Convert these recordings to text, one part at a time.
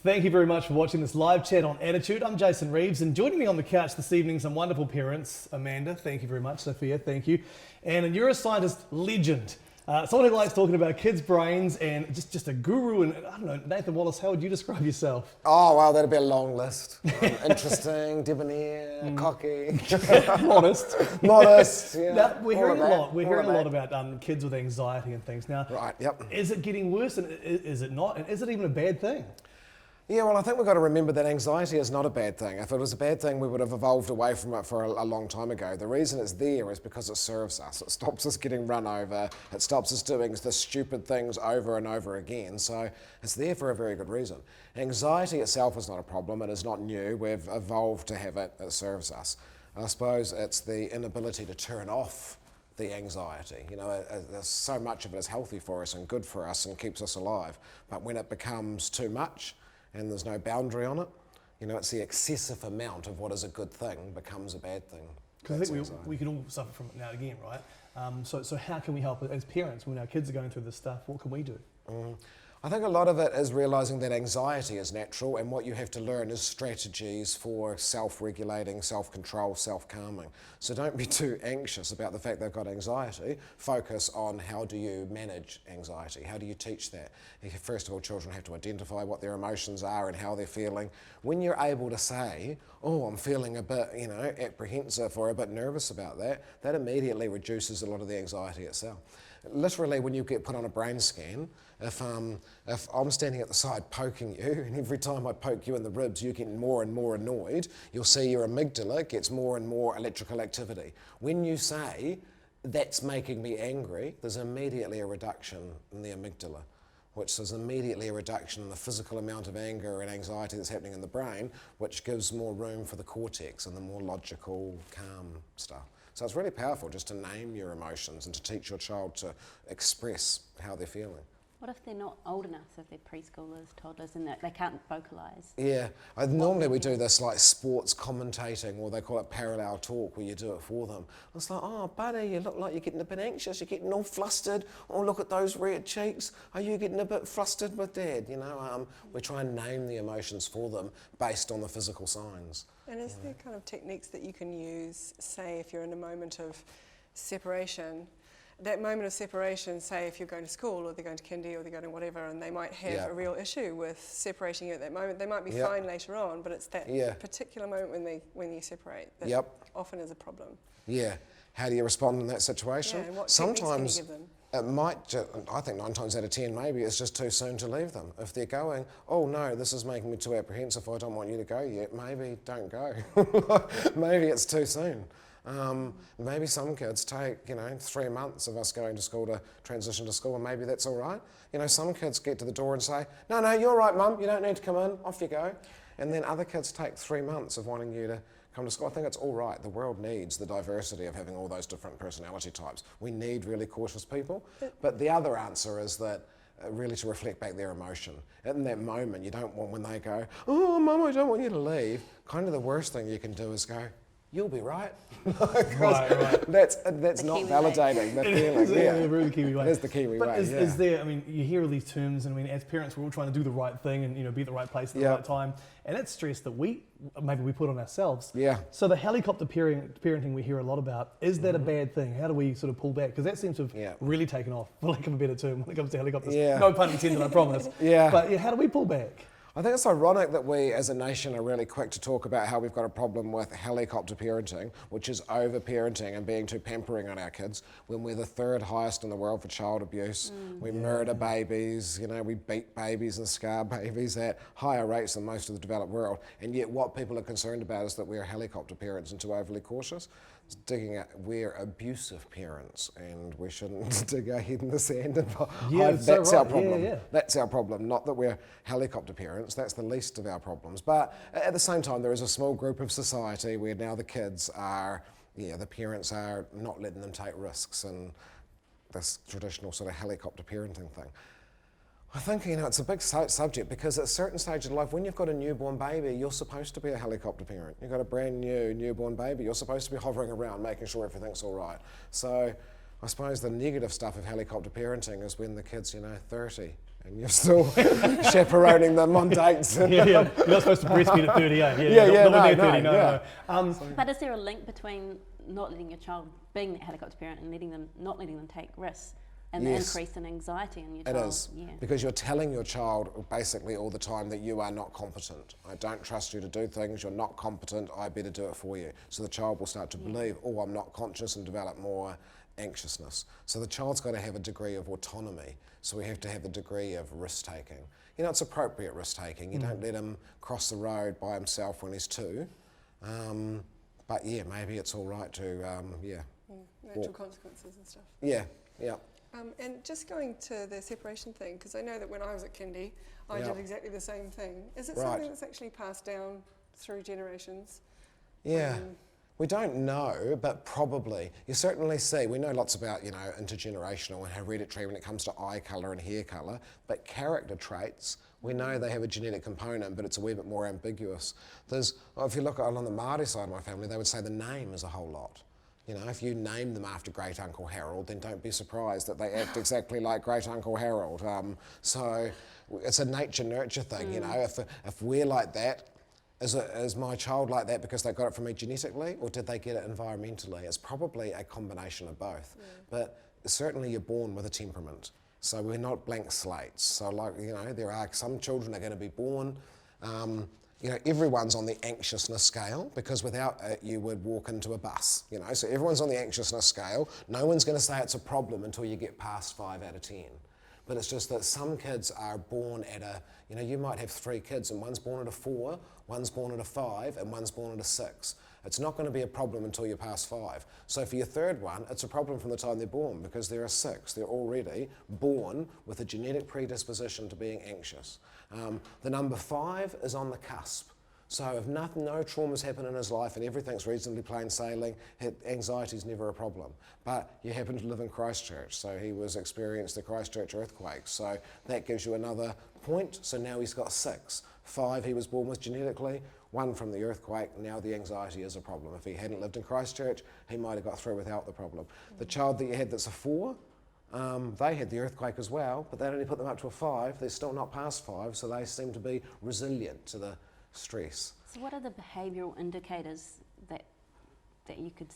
Thank you very much for watching this live chat on Attitude. I'm Jason Reeves, and joining me on the couch this evening, some wonderful parents. Amanda, thank you very much. Sophia, thank you. And a neuroscientist legend, someone who likes talking about kids' brains, and just a guru. And I don't know, Nathan Wallis, how would you describe yourself? Oh, well, that'd be a long list. Interesting, debonair, cocky. Modest. Yeah. Now, we're hearing a lot. We're All hearing of a lot that. about kids with anxiety and things. Now, Right, yep. is it getting worse, and is it not? And is it even a bad thing? Yeah, well, I think we've got to remember that anxiety is not a bad thing. If it was a bad thing, we would have evolved away from it for a long time ago. The reason it's there is because it serves us. It stops us getting run over. It stops us doing the stupid things over and over again. So it's there for a very good reason. Anxiety itself is not a problem. It is not new. We've evolved to have it. It serves us. I suppose it's the inability to turn off the anxiety. You know, there's so much of it is healthy for us and good for us and keeps us alive. But when it becomes too much, and there's no boundary on it, you know, it's the excessive amount of what is a good thing becomes a bad thing. Because I think we can all suffer from it now and again, right? So how can we help as parents when our kids are going through this stuff? What can we do? I think a lot of it is realising that anxiety is natural, and what you have to learn is strategies for self-regulating, self-control, self-calming. So don't be too anxious about the fact they've got anxiety. Focus on how do you manage anxiety? How do you teach that? First of all, children have to identify what their emotions are and how they're feeling. When you're able to say, oh, I'm feeling a bit, you know, apprehensive or a bit nervous about that, that immediately reduces a lot of the anxiety itself. Literally, when you get put on a brain scan, if I'm standing at the side poking you, and every time I poke you in the ribs, you get more and more annoyed, you'll see your amygdala gets more and more electrical activity. When you say, that's making me angry, there's immediately a reduction in the amygdala, which is immediately a reduction in the physical amount of anger and anxiety that's happening in the brain, which gives more room for the cortex and the more logical, calm stuff. So it's really powerful just to name your emotions and to teach your child to express how they're feeling. What if they're not old enough, so if they're preschoolers, toddlers, and that they can't vocalise? Yeah, normally we do this like sports commentating, or they call it parallel talk, where you do it for them. It's like, oh buddy, you look like you're getting a bit anxious, you're getting all flustered, oh look at those red cheeks, are you getting a bit flustered with dad? You know, we try and name the emotions for them based on the physical signs. And is there kind of techniques that you can use, say if you're in a moment of separation, that moment of separation, say if you're going to school or they're going to kindy or they're going to whatever, and they might have a real issue with separating you at that moment. They might be fine later on, but it's that particular moment when you separate that often is a problem. Yeah. How do you respond in that situation? Yeah, and what Sometimes techniques can you give them? it might, I think 9 times out of 10 maybe it's just too soon to leave them. If they're going, oh no, this is making me too apprehensive, I don't want you to go yet, maybe don't go. Maybe it's too soon. Maybe some kids take, 3 months of us going to school to transition to school, and maybe that's all right. You know, some kids get to the door and say, no, you're right, Mum, you don't need to come in, off you go. And then other kids take 3 months of wanting you to come to school. I think it's all right. The world needs the diversity of having all those different personality types. We need really cautious people. But the other answer is that really to reflect back their emotion. In that moment, you don't want, when they go, oh, Mum, I don't want you to leave, kind of the worst thing you can do is go, you'll be right. Right. That's not validating the feeling. Really Kiwi way. That's the Kiwi way. Is there, I mean, you hear all these terms, and I mean, as parents, we're all trying to do the right thing and be at the right place at the right time. And it's stress that maybe we put on ourselves. Yeah. So the helicopter parenting we hear a lot about, is that a bad thing? How do we sort of pull back? Because that seems to have really taken off, for lack of a better term, when it comes to helicopters. Yeah. No pun intended, I promise. But how do we pull back? I think it's ironic that we as a nation are really quick to talk about how we've got a problem with helicopter parenting, which is over-parenting and being too pampering on our kids, when we're the 3rd highest in the world for child abuse. We murder babies, we beat babies and scar babies at higher rates than most of the developed world. And yet what people are concerned about is that we're helicopter parents and too overly cautious. We're abusive parents, and we shouldn't dig our head in the sand and hide. That's our problem. That's our problem, not that we're helicopter parents. That's the least of our problems. But at the same time, there is a small group of society where now the kids are, the parents are not letting them take risks, and this traditional sort of helicopter parenting thing. I think, it's a big subject, because at a certain stage of life, when you've got a newborn baby, you're supposed to be a helicopter parent. You've got a brand new newborn baby, you're supposed to be hovering around, making sure everything's all right. So I suppose the negative stuff of helicopter parenting is when the kid's, 30 and you're still chaperoning them on dates. Yeah, yeah. You're not supposed to breastfeed at 38. Yeah, Yeah, not when no, they're 30, yeah. no. But is there a link between not letting your child being that helicopter parent and not letting them take risks and Yes. the increase in anxiety in your It child? is, Yeah. because you're telling your child basically all the time that you are not competent. I don't trust you to do things, you're not competent, I better do it for you. So the child will start to believe, oh, I'm not conscious, and develop more anxiousness. So the child's got to have a degree of autonomy, so we have to have a degree of risk-taking. You know, it's appropriate risk-taking. You don't let him cross the road by himself when he's 2. But yeah, maybe it's all right to, Natural consequences and stuff. Yeah, yeah. And just going to the separation thing, because I know that when I was at kindy, I Yeah. did exactly the same thing. Is it Right. something that's actually passed down through generations? Yeah, we don't know, but probably. You certainly see, we know lots about, you know, intergenerational and hereditary when it comes to eye colour and hair colour, but character traits, we know they have a genetic component, but it's a wee bit more ambiguous. If you look on the Māori side of my family, they would say the name is a whole lot. You know, if you name them after Great Uncle Harold, then don't be surprised that they act exactly like Great Uncle Harold. So it's a nature-nurture thing, you know. If we're like that, is my child like that because they got it from me genetically, or did they get it environmentally? It's probably a combination of both. But certainly you're born with a temperament. So we're not blank slates. So like, you know, there are some children that are going to be born, you know, everyone's on the anxiousness scale, because without it you would walk into a bus, you know. So everyone's on the anxiousness scale. No one's going to say it's a problem until you get past 5 out of 10. But it's just that some kids are born at a, you know, you might have 3 kids and one's born at a 4, one's born at a 5, and one's born at a 6. It's not going to be a problem until you pass 5. So for your third one, it's a problem from the time they're born, because they're a 6. They're already born with a genetic predisposition to being anxious. The number 5 is on the cusp. So if no traumas happen in his life and everything's reasonably plain sailing, anxiety is never a problem. But you happen to live in Christchurch, so he experienced the Christchurch earthquake. So that gives you another point. So now he's got 6. 5 he was born with genetically, 1 from the earthquake. Now the anxiety is a problem. If he hadn't lived in Christchurch, he might have got through without the problem. The child that you had that's a 4, they had the earthquake as well, but that only put them up to a 5. They're still not past 5, so they seem to be resilient to the stress. So what are the behavioural indicators that you could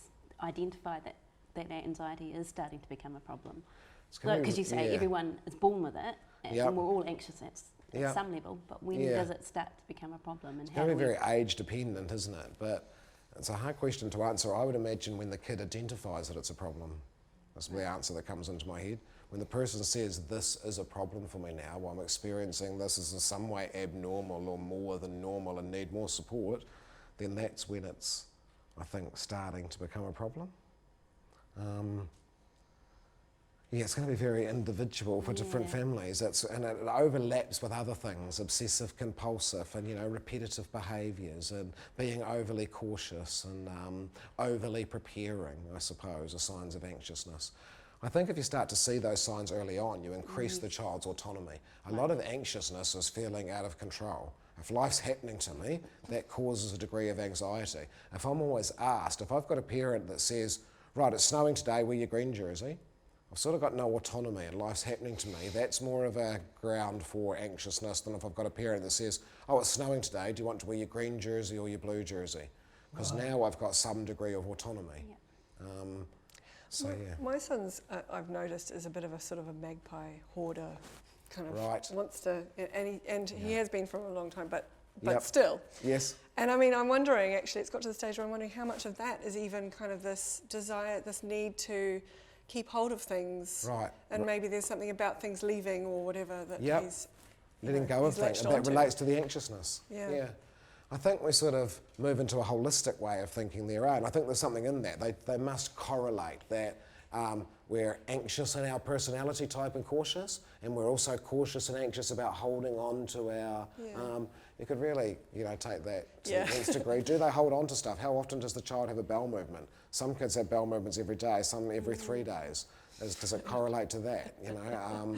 identify that anxiety is starting to become a problem? Because you say everyone is born with it, and we're all anxious at some level, but when does it start to become a problem? And it's going to be very age dependent, isn't it? But it's a hard question to answer. I would imagine when the kid identifies that it's a problem. That's the answer that comes into my head. When the person says, this is a problem for me now, I'm experiencing this as in some way abnormal or more than normal and need more support, then that's when it's, I think, starting to become a problem. It's going to be very individual for different families. And it overlaps with other things, obsessive compulsive and, you know, repetitive behaviours and being overly cautious and overly preparing, I suppose, are signs of anxiousness. I think if you start to see those signs early on, you increase the child's autonomy. A lot of anxiousness is feeling out of control. If life's happening to me, that causes a degree of anxiety. If I'm always asked, if I've got a parent that says, right, it's snowing today, wear your green jersey, I've sort of got no autonomy and life's happening to me. That's more of a ground for anxiousness than if I've got a parent that says, oh, it's snowing today, do you want to wear your green jersey or your blue jersey? Because now I've got some degree of autonomy. My son's, I've noticed, is a bit of a sort of a magpie hoarder, kind of wants to, and he has been for a long time, but still. Yes. And I mean, I'm wondering, actually, it's got to the stage where I'm wondering how much of that is even kind of this desire, this need to keep hold of things. Right. And maybe there's something about things leaving or whatever that he's letting go of things, and that relates to the anxiousness. Yeah. I think we sort of move into a holistic way of thinking there are, and I think there's something in that. They must correlate that we're anxious in our personality type and cautious, and we're also cautious and anxious about holding on to our, you could really, you know, take that to the nth degree. Do they hold on to stuff? How often does the child have a bowel movement? Some kids have bowel movements every day, some every 3 days. Does it correlate to that, you know?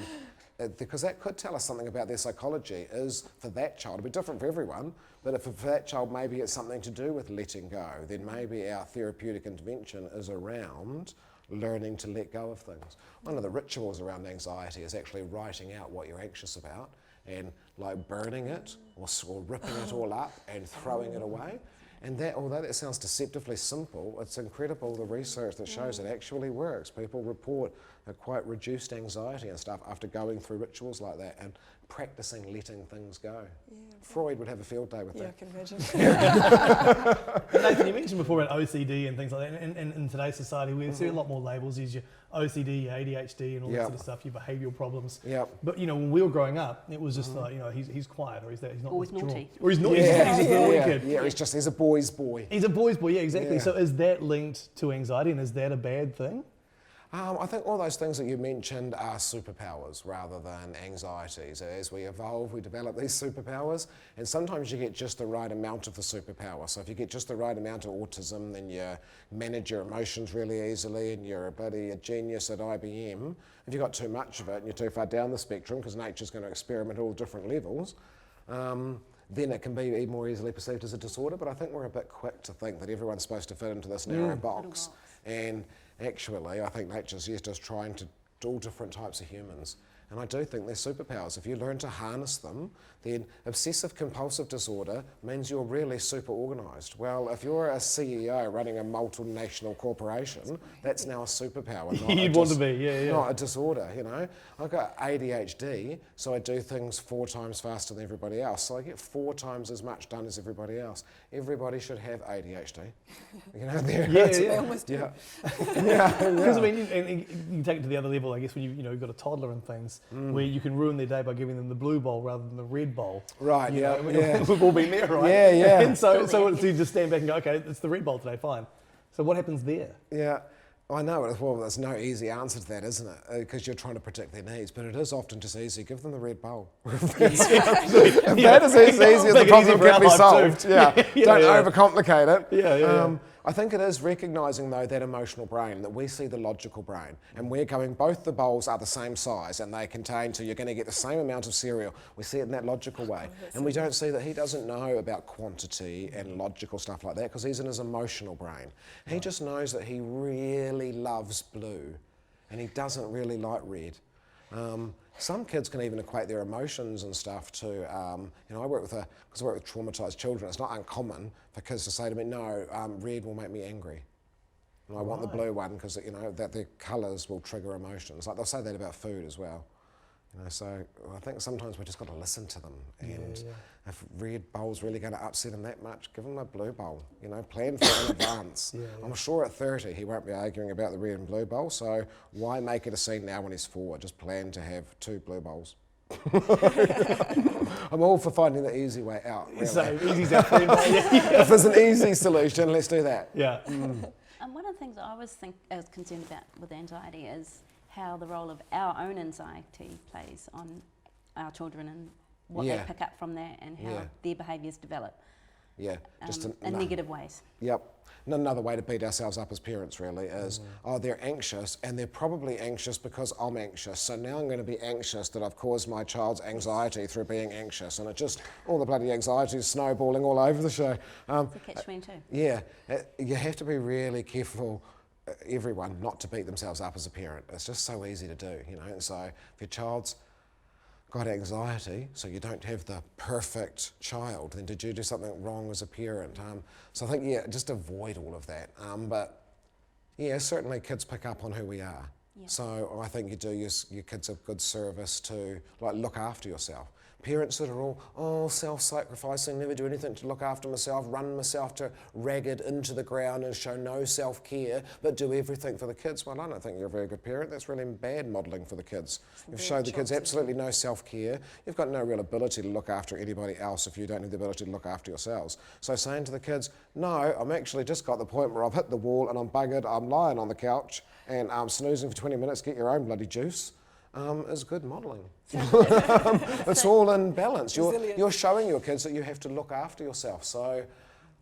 Because that could tell us something about their psychology. Is for that child, it'll be different for everyone, but if for that child maybe it's something to do with letting go, then maybe our therapeutic intervention is around learning to let go of things. One of the rituals around anxiety is actually writing out what you're anxious about and like burning it or ripping it all up and throwing it away. And that, although that sounds deceptively simple, it's incredible the research that shows it actually works. People report a quite reduced anxiety and stuff after going through rituals like that and practicing letting things go. Yeah, Freud would have a field day with that. I can imagine. Nathan, you mentioned before about OCD and things like that. And in today's society, we see a lot more labels. There's your OCD, your ADHD, and all that sort of stuff, your behavioural problems. But when we were growing up, it was just like, he's quiet, or he's not naughty. Or he's not. He's a naughty kid. Yeah, he's a boy's boy. He's a boy's boy. Yeah, exactly. So is that linked to anxiety, and is that a bad thing? I think all those things that you mentioned are superpowers rather than anxieties. As we evolve, we develop these superpowers, and sometimes you get just the right amount of the superpower. So if you get just the right amount of autism, then you manage your emotions really easily, and you're a genius at IBM. If you've got too much of it and you're too far down the spectrum, because nature's going to experiment at all different levels, then it can be more easily perceived as a disorder. But I think we're a bit quick to think that everyone's supposed to fit into this narrow box. And actually, I think nature's just trying to do all different types of humans. And I do think they're superpowers. If you learn to harness them, then obsessive compulsive disorder means you're really super organised. Well, if you're a CEO running a multinational corporation, that's now a superpower. You'd want to be, not a disorder, I've got ADHD, so I do things 4 times faster than everybody else. So I get 4 times as much done as everybody else. Everybody should have ADHD. Because I mean, you take it to the other level, I guess, when you've got a toddler and things, where you can ruin their day by giving them the blue bowl rather than the red bowl. Right, We've all been there, right? Yeah. And so you just stand back and go, okay, it's the red bowl today, fine. So what happens there? Yeah, I know. Well, there's no easy answer to that, isn't it? Because you're trying to protect their needs, but it is often just easy. Give them the red bowl. If that is as easy as the problem can be solved. Don't overcomplicate it. I think it is recognising, though, that emotional brain, that we see the logical brain, and we're going, both the bowls are the same size and they contain, so you're going to get the same amount of cereal. We see it in that logical way. And we don't see that he doesn't know about quantity and logical stuff like that because he's in his emotional brain. He just knows that he really loves blue and he doesn't really like red. Some kids can even equate their emotions and stuff to, I work with traumatised children. It's not uncommon for kids to say to me, no, red will make me angry. And I want the blue one because, that their colours will trigger emotions. Like they'll say that about food as well. So I think sometimes we just got to listen to them. And if red bowl's really going to upset him that much, give him a blue bowl. Plan for it in advance. I'm sure at 30 he won't be arguing about the red and blue bowl. So why make it a scene now when he's 4? Just plan to have 2 blue bowls. I'm all for finding the easy way out. Really. So easy's our friend. If there's an easy solution, let's do that. One of the things I was concerned about with anxiety is how the role of our own anxiety plays on our children and what they pick up from that and how their behaviours develop. In negative ways. Another way to beat ourselves up as parents really is, they're anxious and they're probably anxious because I'm anxious. So now I'm going to be anxious that I've caused my child's anxiety through being anxious. And it just, all the bloody anxiety is snowballing all over the show. It's a catch-22. You have to be really careful, everyone, not to beat themselves up as a parent. It's just so easy to do, And so if your child's got anxiety, so you don't have the perfect child, then did you do something wrong as a parent? So I think, just avoid all of that. But certainly kids pick up on who we are. So I think you do your kids a good service to look after yourself. Parents that are all self-sacrificing, never do anything to look after myself, run myself to ragged into the ground and show no self-care, but do everything for the kids. Well, I don't think you're a very good parent. That's really bad modelling for the kids. You've shown the kids absolutely no self-care. You've got no real ability to look after anybody else if you don't have the ability to look after yourselves. So saying to the kids, no, I'm actually just got the point where I've hit the wall and I'm buggered, I'm lying on the couch and I'm snoozing for 20 minutes, get your own bloody juice. Is good modelling. It's all in balance. You're showing your kids that you have to look after yourself. So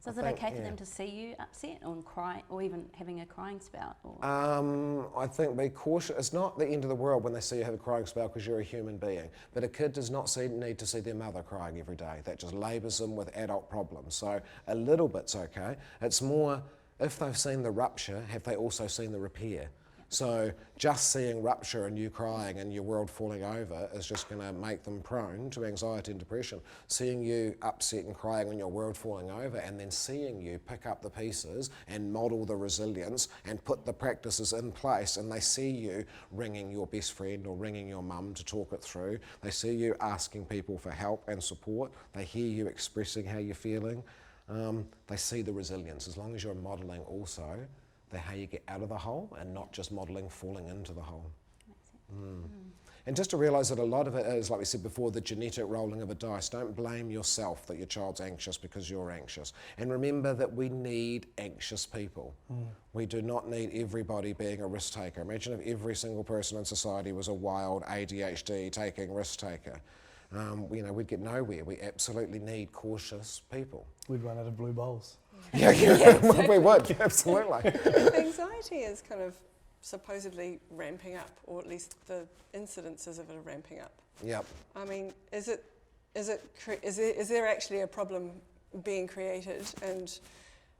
is it okay for them to see you upset or cry or even having a crying spout? I think be cautious. It's not the end of the world when they see you have a crying spout because you're a human being. But a kid does not need to see their mother crying every day. That just labours them with adult problems. So a little bit's okay. It's more, if they've seen the rupture, have they also seen the repair? So just seeing rupture and you crying and your world falling over is just going to make them prone to anxiety and depression. Seeing you upset and crying and your world falling over, and then seeing you pick up the pieces and model the resilience and put the practices in place, and they see you ringing your best friend or ringing your mum to talk it through. They see you asking people for help and support. They hear you expressing how you're feeling. They see the resilience. As long as you're modelling also how you get out of the hole and not just modelling falling into the hole. And just to realise that a lot of it is, like we said before, the genetic rolling of a dice. Don't blame yourself that your child's anxious because you're anxious. And remember that we need anxious people. We do not need everybody being a risk taker. Imagine if every single person in society was a wild ADHD taking risk taker. We'd get nowhere. We absolutely need cautious people. We'd run out of blue bowls. Yeah, exactly. We would, absolutely. Anxiety is kind of supposedly ramping up, or at least the incidences of it are ramping up. Yep. I mean, is there actually a problem being created, and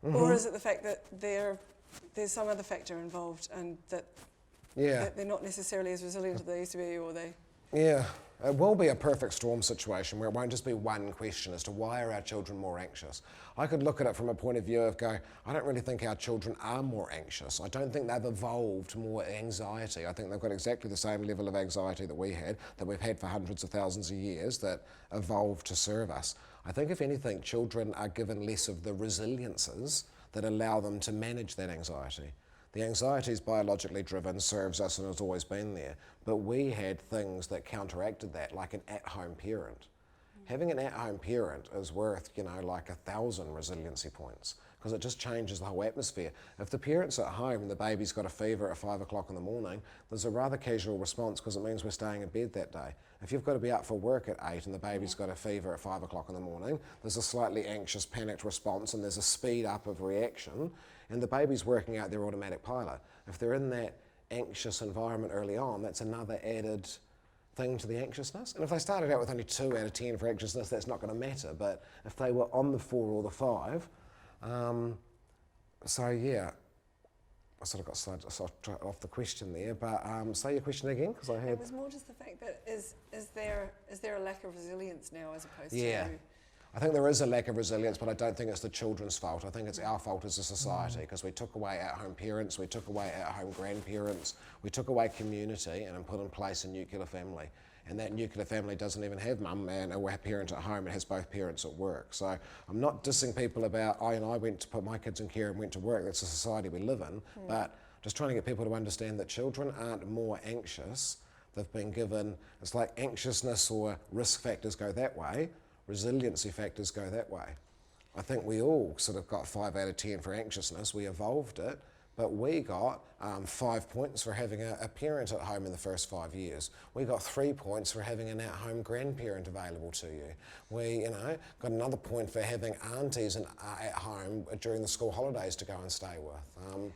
or is it the fact that there's some other factor involved, and that they're not necessarily as resilient as they used to be, or they? Yeah, it will be a perfect storm situation where it won't just be one question as to why are our children more anxious. I could look at it from a point of view of going, I don't really think our children are more anxious. I don't think they've evolved more anxiety. I think they've got exactly the same level of anxiety that we had, that we've had for hundreds of thousands of years, that evolved to serve us. I think if anything, children are given less of the resiliences that allow them to manage that anxiety. The anxiety is biologically driven, serves us, and has always been there. But we had things that counteracted that, like an at-home parent. Having an at-home parent is worth, like 1,000 resiliency points, because it just changes the whole atmosphere. If the parent's at home and the baby's got a fever at 5 o'clock in the morning, there's a rather casual response because it means we're staying in bed that day. If you've got to be out for work at 8 and the baby's got a fever at 5 o'clock in the morning, there's a slightly anxious, panicked response, and there's a speed up of reaction, and the baby's working out their automatic pilot. If they're in that anxious environment early on, that's another added thing to the anxiousness. And if they started out with only 2 out of 10 for anxiousness, that's not going to matter. But if they were on the 4 or the 5, so yeah, I sort of got slightly off the question there. But say your question again, because I had. It was more just the fact that is there a lack of resilience now as opposed to. I think there is a lack of resilience, but I don't think it's the children's fault. I think it's our fault as a society, because we took away at-home parents, we took away at-home grandparents, we took away community and put in place a nuclear family. And that nuclear family doesn't even have mum and a parent at home, it has both parents at work. So I'm not dissing people about, I went to put my kids in care and went to work, that's the society we live in, but just trying to get people to understand that children aren't more anxious. They've been given, it's like anxiousness or risk factors go that way, resiliency factors go that way. I think we all sort of got 5 out of 10 for anxiousness, we evolved it, but we got 5 points for having a parent at home in the first 5 years. We got 3 points for having an at-home grandparent available to you. We, got another point for having aunties at home during the school holidays to go and stay with.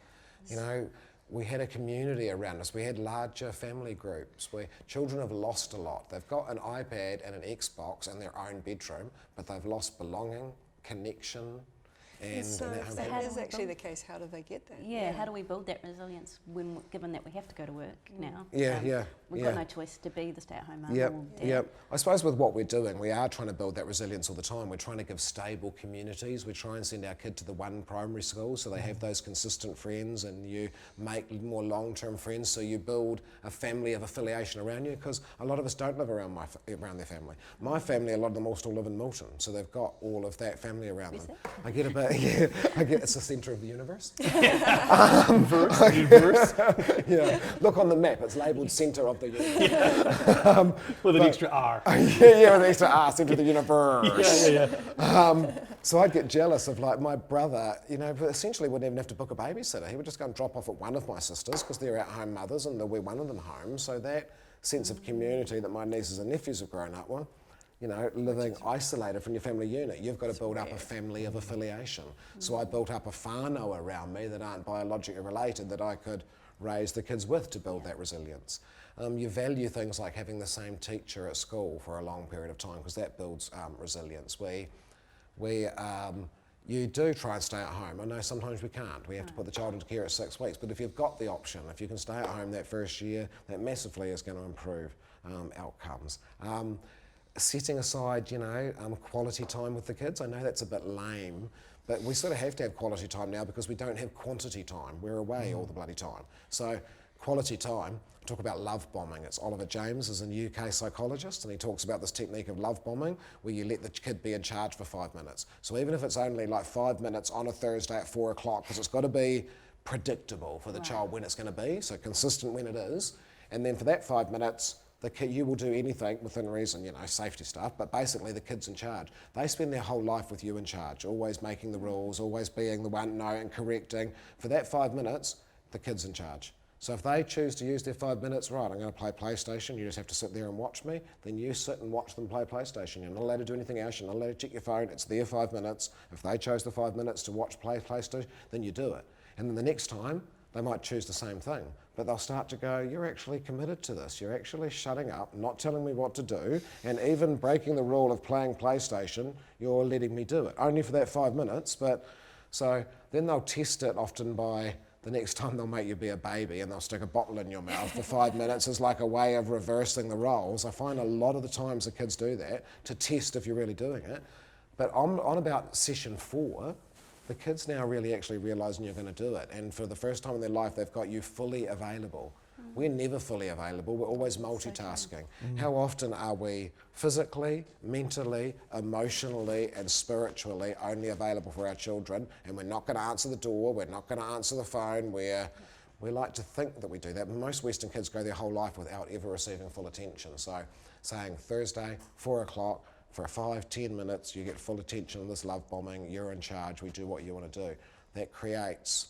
We had a community around us. We had larger family groups where children have lost a lot. They've got an iPad and an Xbox in their own bedroom, but they've lost belonging, connection, and so if that is actually the case, how do they get that? Yeah, how do we build that resilience given that we have to go to work now? We've got no choice to be the stay-at-home mum. Yep. I suppose with what we're doing, we are trying to build that resilience all the time. We're trying to give stable communities. We try and send our kid to the one primary school so they have those consistent friends, and you make more long-term friends, so you build a family of affiliation around you, because a lot of us don't live around their family. My family, a lot of them all still live in Milton, so they've got all of that family around them. I get a bit. It's the centre of the universe. Universe. Yeah, look on the map, it's labelled centre of the universe. With an extra R. with an extra R, centre of the universe. So I'd get jealous of my brother, but essentially wouldn't even have to book a babysitter. He would just go and drop off at one of my sisters because they're at-home mothers and we're one of them home. So that sense of community that my nieces and nephews have grown up with, living isolated from your family unit. You've got to build up a family of affiliation. So I built up a whānau around me that aren't biologically related that I could raise the kids with to build that resilience. You value things like having the same teacher at school for a long period of time because that builds resilience. you do try and stay at home. I know sometimes we can't. We have to put the child into care at 6 weeks. But if you've got the option, if you can stay at home that first year, that massively is going to improve outcomes. Setting aside, quality time with the kids. I know that's a bit lame, but we sort of have to have quality time now because we don't have quantity time. We're away all the bloody time. So quality time, talk about love bombing. It's Oliver James is a UK psychologist, and he talks about this technique of love bombing where you let the kid be in charge for 5 minutes. So even if it's only like 5 minutes on a Thursday at 4 o'clock, because it's got to be predictable for the child when it's going to be, so consistent when it is. And then for that 5 minutes, you will do anything within reason, safety stuff, but basically the kid's in charge. They spend their whole life with you in charge, always making the rules, always being the one and correcting. For that 5 minutes, the kid's in charge. So if they choose to use their 5 minutes, right, I'm going to play PlayStation, you just have to sit there and watch me, then you sit and watch them play PlayStation. You're not allowed to do anything else, you're not allowed to check your phone, it's their 5 minutes. If they chose the 5 minutes to play PlayStation, then you do it. And then the next time, they might choose the same thing, but they'll start to go, you're actually committed to this, you're actually shutting up, not telling me what to do, and even breaking the rule of playing PlayStation, you're letting me do it. Only for that 5 minutes, but so then they'll test it often by the next time they'll make you be a baby and they'll stick a bottle in your mouth for 5 minutes as like a way of reversing the roles. I find a lot of the times the kids do that to test if you're really doing it. But on about session 4, the kids now really actually realising you're going to do it. And for the first time in their life, they've got you fully available. We're never fully available. We're always multitasking. How often are we physically, mentally, emotionally, and spiritually only available for our children? And we're not going to answer the door. We're not going to answer the phone. We like to think that we do that. But most Western kids go their whole life without ever receiving full attention. So saying Thursday, 4 o'clock, for 5-10 minutes, you get full attention on this love bombing, you're in charge, we do what you want to do. That creates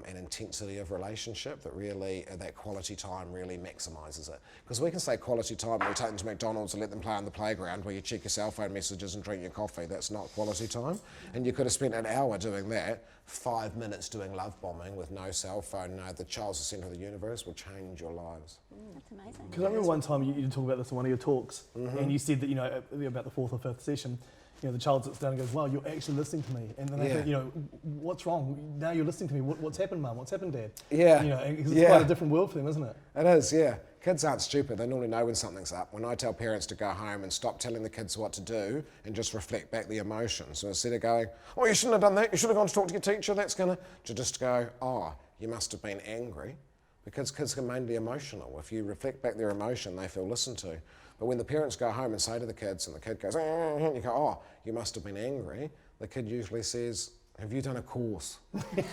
an intensity of relationship that really, that quality time really maximises it. Because we can say quality time when we take them to McDonald's and let them play on the playground where you check your cell phone messages and drink your coffee. That's not quality time. And you could have spent an hour doing that. 5 minutes doing love bombing with no cell phone, no, the child's the centre of the universe will change your lives. That's amazing. Because I remember one time you talked about this in one of your talks, and you said that, about the 4th or 5th session, the child sits down and goes, wow, you're actually listening to me. And then they think, what's wrong? Now you're listening to me. What's happened, Mum? What's happened, Dad? Yeah. Because it's quite a different world for them, isn't it? It is, yeah. Kids aren't stupid. They normally know when something's up. When I tell parents to go home and stop telling the kids what to do and just reflect back the emotions. So instead of going, oh, you shouldn't have done that. You should have gone to talk to your teacher. That's going to just go, oh, you must have been angry. Because kids are mainly emotional. If you reflect back their emotion, they feel listened to. But when the parents go home and say to the kids, and the kid goes, and you go, oh, you must have been angry, the kid usually says, have you done a course?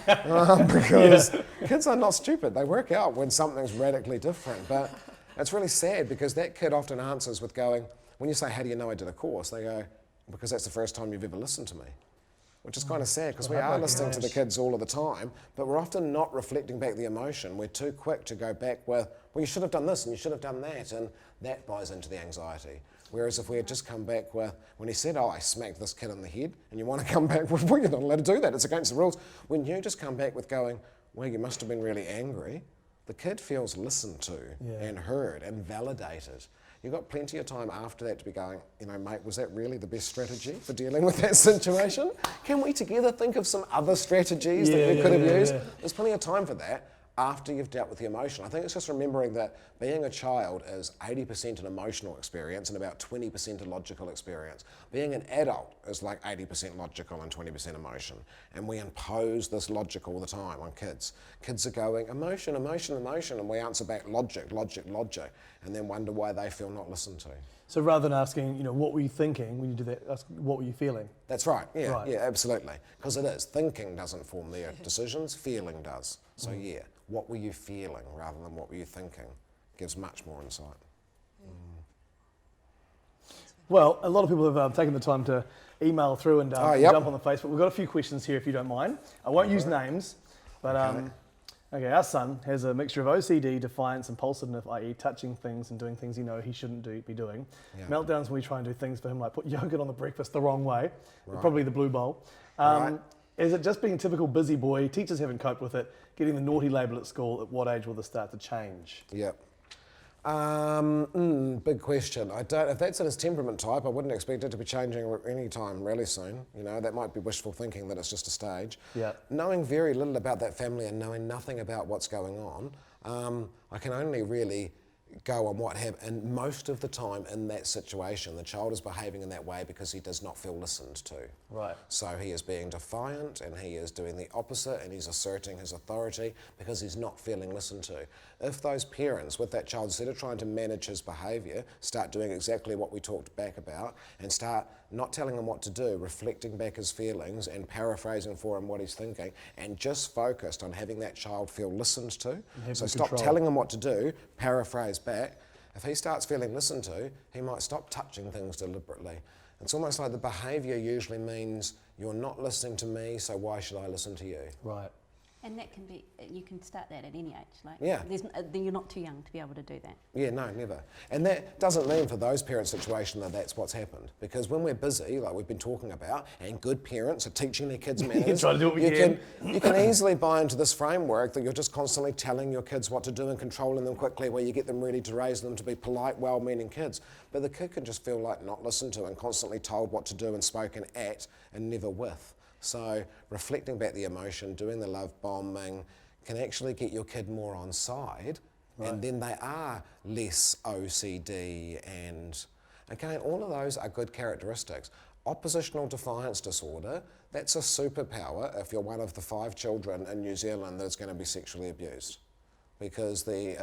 Because kids are not stupid. They work out when something's radically different. But it's really sad because that kid often answers with going, when you say, how do you know I did a course? They go, because that's the first time you've ever listened to me. Which is kind of sad because we are listening to the kids all of the time, but we're often not reflecting back the emotion. We're too quick to go back with, well, you should have done this and you should have done that, and that buys into the anxiety. Whereas if we had just come back with, when he said, oh, I smacked this kid in the head, and you want to come back with, well, you're not allowed to do that, it's against the rules. When you just come back with going, well, you must have been really angry, the kid feels listened to and heard and validated. You've got plenty of time after that to be going, mate, was that really the best strategy for dealing with that situation? Can we together think of some other strategies that we could have used? There's plenty of time for that after you've dealt with the emotion. I think it's just remembering that being a child is 80% an emotional experience and about 20% a logical experience. Being an adult is like 80% logical and 20% emotion. And we impose this logic all the time on kids. Kids are going, emotion, emotion, emotion, and we answer back logic, logic, logic, and then wonder why they feel not listened to. So rather than asking, what were you thinking, when you do that, ask, what were you feeling? That's right, yeah, absolutely. Because it is. Thinking doesn't form their decisions, feeling does. So what were you feeling rather than what were you thinking gives much more insight. Well, a lot of people have taken the time to email through and jump on the Facebook. We've got a few questions here if you don't mind. I won't use names, but our son has a mixture of OCD, defiance, impulsiveness, i.e. touching things and doing things he shouldn't be doing. Meltdowns when we try and do things for him, like put yogurt on the breakfast the wrong way, probably the blue bowl. Is it just being a typical busy boy? Teachers haven't coped with it. Getting the naughty label at school, at what age will this start to change? Yep. Big question. I don't. If that's in his temperament type, I wouldn't expect it to be changing any time really soon. You know, that might be wishful thinking that it's just a stage. Yeah. Knowing very little about that family and knowing nothing about what's going on, I can only really go on what happened. And most of the time in that situation, the child is behaving in that way because he does not feel listened to. Right. So he is being defiant and he is doing the opposite and he's asserting his authority because he's not feeling listened to. If those parents with that child, instead of trying to manage his behaviour, start doing exactly what we talked back about and start not telling him what to do, reflecting back his feelings and paraphrasing for him what he's thinking, and just focused on having that child feel listened to. So stop telling him what to do, paraphrase back. If he starts feeling listened to, he might stop touching things deliberately. It's almost like the behaviour usually means you're not listening to me, so why should I listen to you? Right. And that can be, you can start that at any age. Like, yeah. You're not too young to be able to do that. Yeah, no, never. And that doesn't mean for those parents' situation that that's what's happened. Because when we're busy, like we've been talking about, and good parents are teaching their kids manners, Try to do what we can. You can easily buy into this framework that you're just constantly telling your kids what to do and controlling them quickly, where you get them ready to raise them to be polite, well-meaning kids. But the kid can just feel like not listened to and constantly told what to do and spoken at and never with. So reflecting back the emotion, doing the love bombing, can actually get your kid more on side, and then they are less OCD, and again, all of those are good characteristics. Oppositional defiance disorder, that's a superpower if you're one of the 5 children in New Zealand that is going to be sexually abused. Because the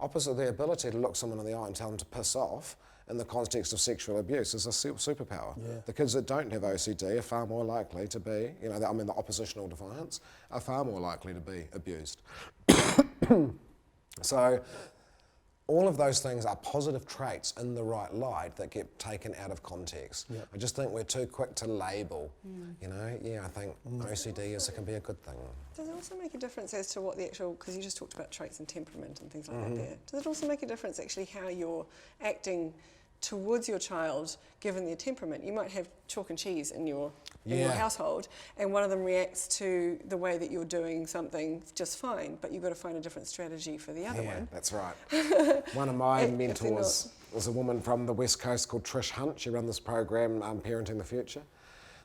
the ability to look someone in the eye and tell them to piss off in the context of sexual abuse is a superpower. Yeah. The kids that don't have OCD are far more likely to be, the oppositional defiance, are far more likely to be abused. So all of those things are positive traits in the right light that get taken out of context. Yep. I just think we're too quick to label, I think OCD can be a good thing. Does it also make a difference as to what the actual, because you just talked about traits and temperament and things like that there, does it also make a difference actually how you're acting towards your child given their temperament? You might have chalk and cheese in your household, and one of them reacts to the way that you're doing something just fine, but you've got to find a different strategy for the other one. Yeah, that's right. One of my mentors was a woman from the West Coast called Trish Hunt. She ran this program, Parenting the Future.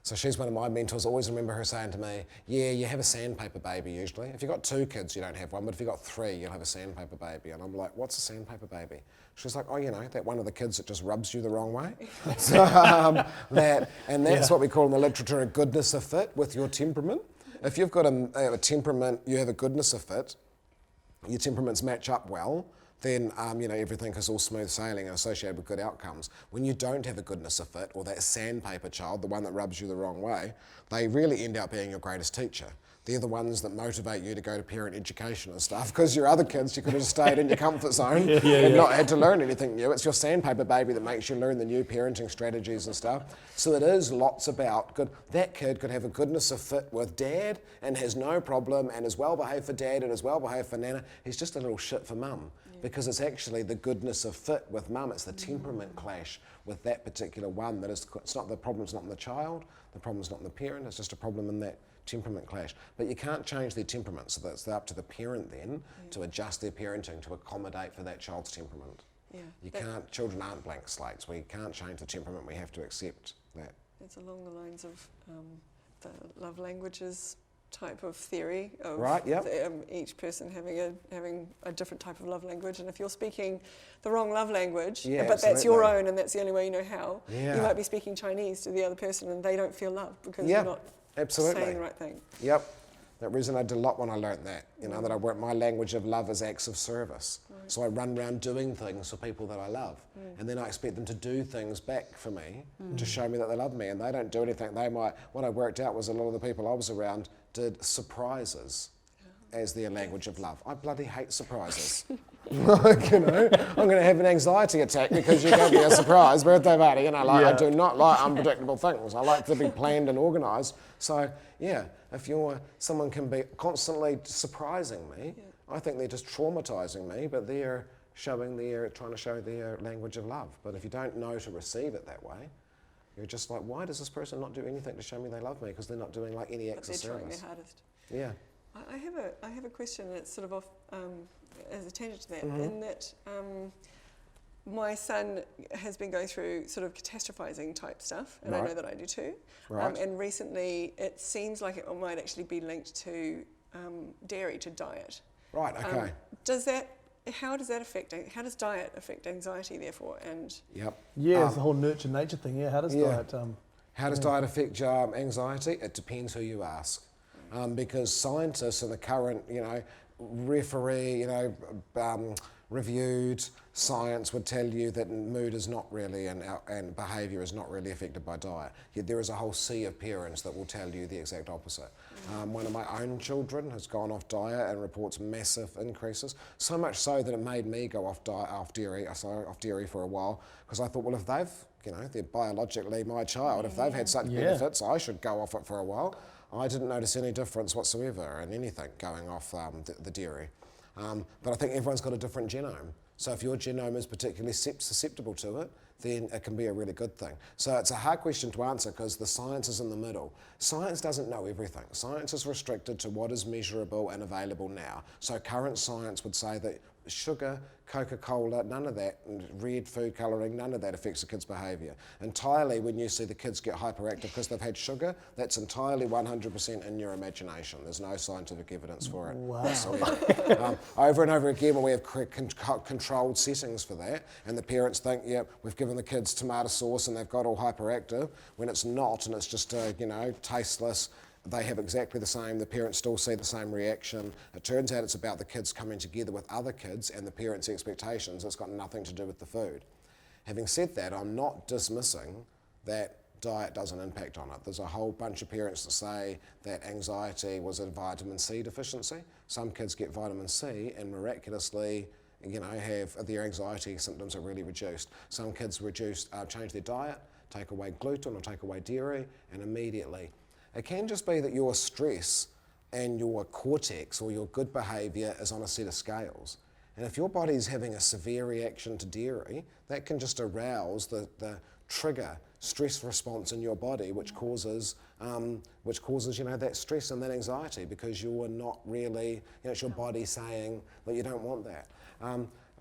So she's one of my mentors. I always remember her saying to me, yeah, you have a sandpaper baby usually. If you've got 2 kids, you don't have one, but if you've got 3, you'll have a sandpaper baby. And I'm like, what's a sandpaper baby? She's like, that one of the kids that just rubs you the wrong way. So, that's what we call in the literature a goodness of fit with your temperament. If you've got a temperament, you have a goodness of fit, your temperaments match up well, then everything is all smooth sailing and associated with good outcomes. When you don't have a goodness of fit, or that sandpaper child, the one that rubs you the wrong way, they really end up being your greatest teacher. They're the ones that motivate you to go to parent education and stuff, because your other kids, you could have stayed in your comfort zone and not had to learn anything new. It's your sandpaper baby that makes you learn the new parenting strategies and stuff. So it is lots about good. That kid could have a goodness of fit with dad and has no problem and is well behaved for dad and is well behaved for nana. He's just a little shit for mum. Because it's actually the goodness of fit with mum. It's the temperament clash with that particular one that is. It's not the problem's not in the child. The problem's not in the parent. It's just a problem in that temperament clash. But you can't change their temperament, so that's up to the parent then to adjust their parenting to accommodate for that child's temperament. Yeah. You can't. Children aren't blank slates. We can't change the temperament. We have to accept that. It's along the lines of the love languages type of theory of each person having a different type of love language, and if you're speaking the wrong love language, but absolutely. That's your own and that's the only way you know how, you might be speaking Chinese to the other person and they don't feel loved because you're not saying the right thing. Yep. That resonated a lot when I learnt that, that my language of love is acts of service. Right. So I run around doing things for people that I love, and then I expect them to do things back for me to show me that they love me, and they don't do anything. What I worked out was a lot of the people I was around did surprises as their language of love. I bloody hate surprises. I'm going to have an anxiety attack because you gave me a surprise birthday party. I do not like unpredictable things. I like to be planned and organised. So if someone can be constantly surprising me, I think they're just traumatising me, but they're trying to show their language of love. But if you don't know to receive it that way, you're just like, why does this person not do anything to show me they love me? Because they're not doing any acts of service. They're trying their hardest. Yeah. I have a question, and it's sort of off as a tangent to that, in that my son has been going through sort of catastrophizing type stuff, and I know that I do too. Right. And recently, it seems like it might actually be linked to dairy, to diet. Right. Okay. How does diet affect anxiety, therefore? And yeah, it's the whole nurture nature thing. Yeah, how does diet? How does diet affect anxiety? It depends who you ask, because scientists in the current, reviewed science would tell you that mood is not really and behaviour is not really affected by diet. Yet there is a whole sea of parents that will tell you the exact opposite. One of my own children has gone off diet and reports massive increases, so much so that it made me go off dairy for a while, because I thought, well, if they're biologically my child, if they've had such benefits, I should go off it for a while. I didn't notice any difference whatsoever in anything going off the dairy. But I think everyone's got a different genome. So if your genome is particularly susceptible to it, then it can be a really good thing. So it's a hard question to answer because the science is in the middle. Science doesn't know everything. Science is restricted to what is measurable and available now. So current science would say that sugar, Coca-Cola, none of that, red food colouring, none of that affects the kids' behaviour. Entirely, when you see the kids get hyperactive because they've had sugar, that's entirely 100% in your imagination. There's no scientific evidence for it whatsoever. Over and over again, when we have controlled settings for that, and the parents think, we've given the kids tomato sauce and they've got all hyperactive, when it's not, and it's just, tasteless. They have exactly the same, the parents still see the same reaction. It turns out it's about the kids coming together with other kids and the parents' expectations. It's got nothing to do with the food. Having said that, I'm not dismissing that diet doesn't impact on it. There's a whole bunch of parents that say that anxiety was a vitamin C deficiency. Some kids get vitamin C and miraculously have their anxiety symptoms are really reduced. Some kids change their diet, take away gluten or take away dairy, and immediately. It can just be that your stress and your cortex or your good behaviour is on a set of scales. And if your body's having a severe reaction to dairy, that can just arouse the trigger stress response in your body, which causes that stress and that anxiety, because you're not really, it's your body saying that you don't want that.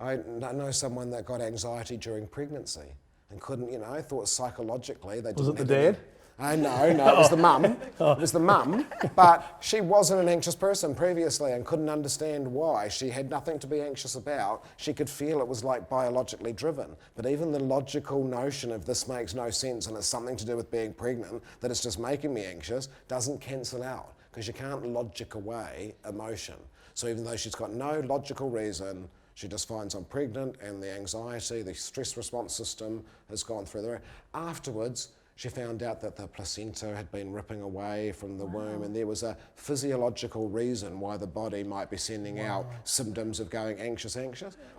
I know someone that got anxiety during pregnancy and couldn't, thought psychologically they didn't. Was it the dad? No, it was the mum. It was the mum, but she wasn't an anxious person previously and couldn't understand why. She had nothing to be anxious about. She could feel it was like biologically driven. But even the logical notion of this makes no sense and it's something to do with being pregnant, that it's just making me anxious, doesn't cancel out, because you can't logic away emotion. So even though she's got no logical reason, she just finds I'm pregnant and the anxiety, the stress response system has gone through the roof. Afterwards, she found out that the placenta had been ripping away from the womb, and there was a physiological reason why the body might be sending out symptoms of going anxious,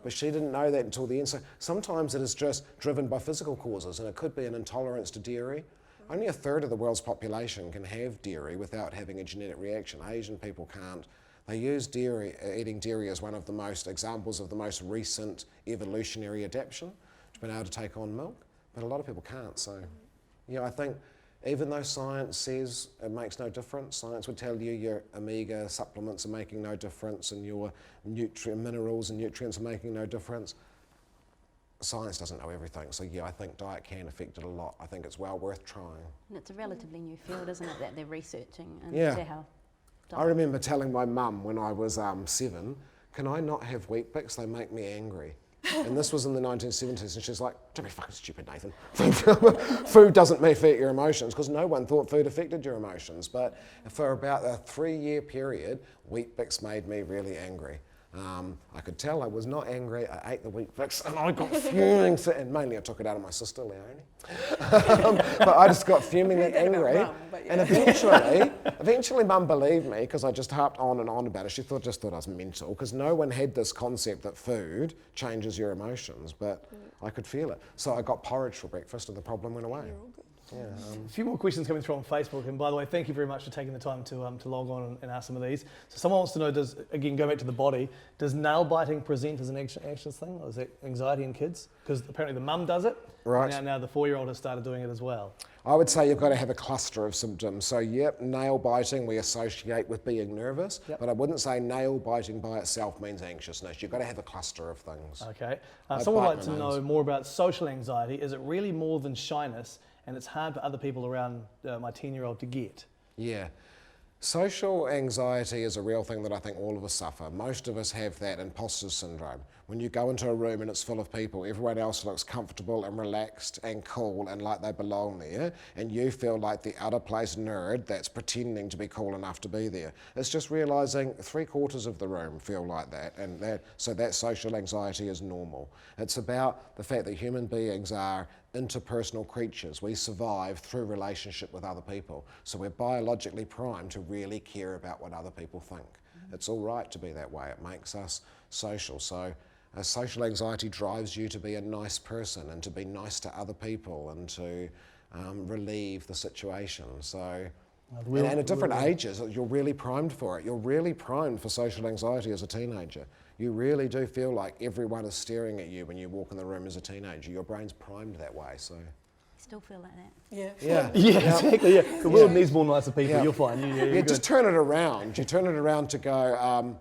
but she didn't know that until the end. So sometimes it is just driven by physical causes, and it could be an intolerance to dairy. Only a third of the world's population can have dairy without having a genetic reaction. Asian people can't. They use eating dairy as one of the most examples of the most recent evolutionary adaptation to being able to take on milk, but a lot of people can't. So. I think even though science says it makes no difference, science would tell you your omega supplements are making no difference and your minerals and nutrients are making no difference. Science doesn't know everything, so I think diet can affect it a lot. I think it's well worth trying. And it's a relatively new field, isn't it, that they're researching into how diet. I remember telling my mum when I was 7, can I not have Wheat Bix? They make me angry. And this was in the 1970s, and she's like, don't be fucking stupid, Nathan. Food doesn't affect your emotions, because no one thought food affected your emotions. But for about a 3-year period, Wheat Bix made me really angry. I could tell I was not angry. I ate the Wheat Bix and I got fuming, and mainly I took it out of my sister, Leonie. But I just got fumingly angry. And eventually Mum believed me, because I just harped on and on about it. She just thought I was mental, because no one had this concept that food changes your emotions, but I could feel it. So I got porridge for breakfast and the problem went away. A few more questions coming through on Facebook, and by the way, thank you very much for taking the time to log on and ask some of these. So someone wants to know, go back to the body, does nail biting present as an anxious thing, or is that anxiety in kids? Because apparently the mum does it, right. and now the 4-year-old has started doing it as well. I would say you've got to have a cluster of symptoms. So yep, nail biting we associate with being nervous, but I wouldn't say nail biting by itself means anxiousness. You've got to have a cluster of things. Okay. Someone would like to know more about social anxiety. Is it really more than shyness, and it's hard for other people around my 10-year-old to get? Yeah. Social anxiety is a real thing that I think all of us suffer. Most of us have that imposter syndrome. When you go into a room and it's full of people, everyone else looks comfortable and relaxed and cool and like they belong there, and you feel like the out of place nerd that's pretending to be cool enough to be there. It's just realising 3/4 of the room feel like that, and so that social anxiety is normal. It's about the fact that human beings are interpersonal creatures. We survive through relationship with other people. So we're biologically primed to really care about what other people think. It's all right to be that way. It makes us social. So social anxiety drives you to be a nice person and to be nice to other people and to relieve the situation. So, and at different ages, you're really primed for it. You're really primed for social anxiety as a teenager. You really do feel like everyone is staring at you when you walk in the room as a teenager. Your brain's primed that way, so. Still feel like that. Yeah, exactly, yeah. The world needs more nicer people, you're fine. You're just turn it around. You turn it around to go,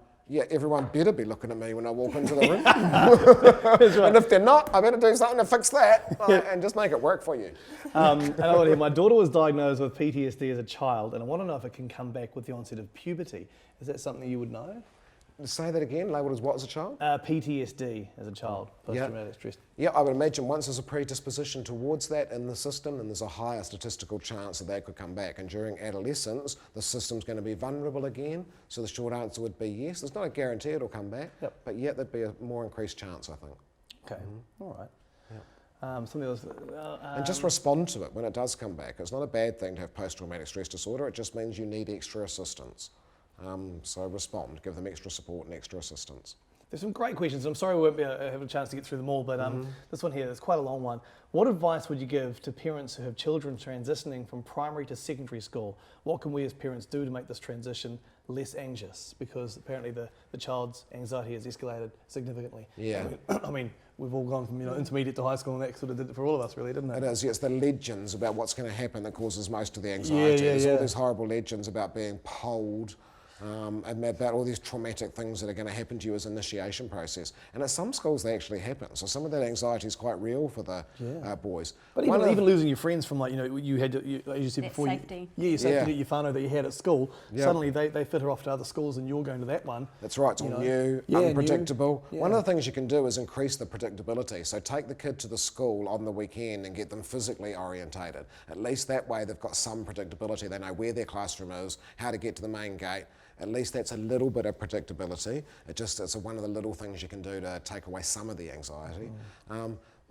everyone better be looking at me when I walk into the room. That's right. And if they're not, I better do something to fix that and just make it work for you. My daughter was diagnosed with PTSD as a child, and I want to know if it can come back with the onset of puberty. Is that something you would know? Say that again, labelled as what as a child? PTSD as a child, post-traumatic stress. Yeah, I would imagine once there's a predisposition towards that in the system, then there's a higher statistical chance that could come back. And during adolescence, the system's going to be vulnerable again. So the short answer would be yes. There's not a guarantee it'll come back, but yet there'd be a more increased chance, I think. Okay, all right. Something else. And just respond to it when it does come back. It's not a bad thing to have post-traumatic stress disorder. It just means you need extra assistance. So respond, give them extra support and extra assistance. There's some great questions. I'm sorry we won't be able to have a chance to get through them all, but this one here is quite a long one. What advice would you give to parents who have children transitioning from primary to secondary school? What can we as parents do to make this transition less anxious? Because apparently the child's anxiety has escalated significantly. Yeah. I mean, we've all gone from intermediate to high school, and that sort of did it for all of us, really, didn't it? It is, yes. The legends about what's going to happen that causes most of the anxiety. There's all these horrible legends about being polled, and about all these traumatic things that are going to happen to you as an initiation process. And at some schools they actually happen. So some of that anxiety is quite real for the boys. But even losing your friends from, like, you had, as you said before, safety. Your safety at your whānau that you had at school, suddenly they fit her off to other schools and you're going to that one. That's right, it's all new, unpredictable. One of the things you can do is increase the predictability. So take the kid to the school on the weekend and get them physically orientated. At least that way they've got some predictability. They know where their classroom is, how to get to the main gate. At least that's a little bit of predictability. It's one of the little things you can do to take away some of the anxiety.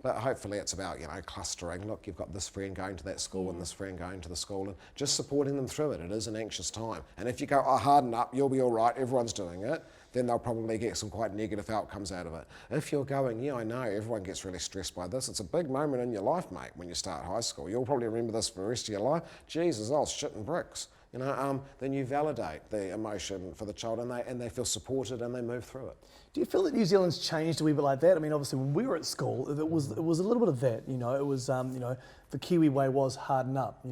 But hopefully it's about, clustering. Look, you've got this friend going to that school and this friend going to the school, and just supporting them through it. It is an anxious time. And if you go, harden up, you'll be all right, everyone's doing it, then they'll probably get some quite negative outcomes out of it. If you're going, I know, everyone gets really stressed by this. It's a big moment in your life, mate, when you start high school. You'll probably remember this for the rest of your life. Jesus, I was shitting bricks. Then you validate the emotion for the child, and they feel supported and they move through it. Do you feel that New Zealand's changed a wee bit like that? I mean, obviously when we were at school, it was a little bit of that. It was the Kiwi way was harden up.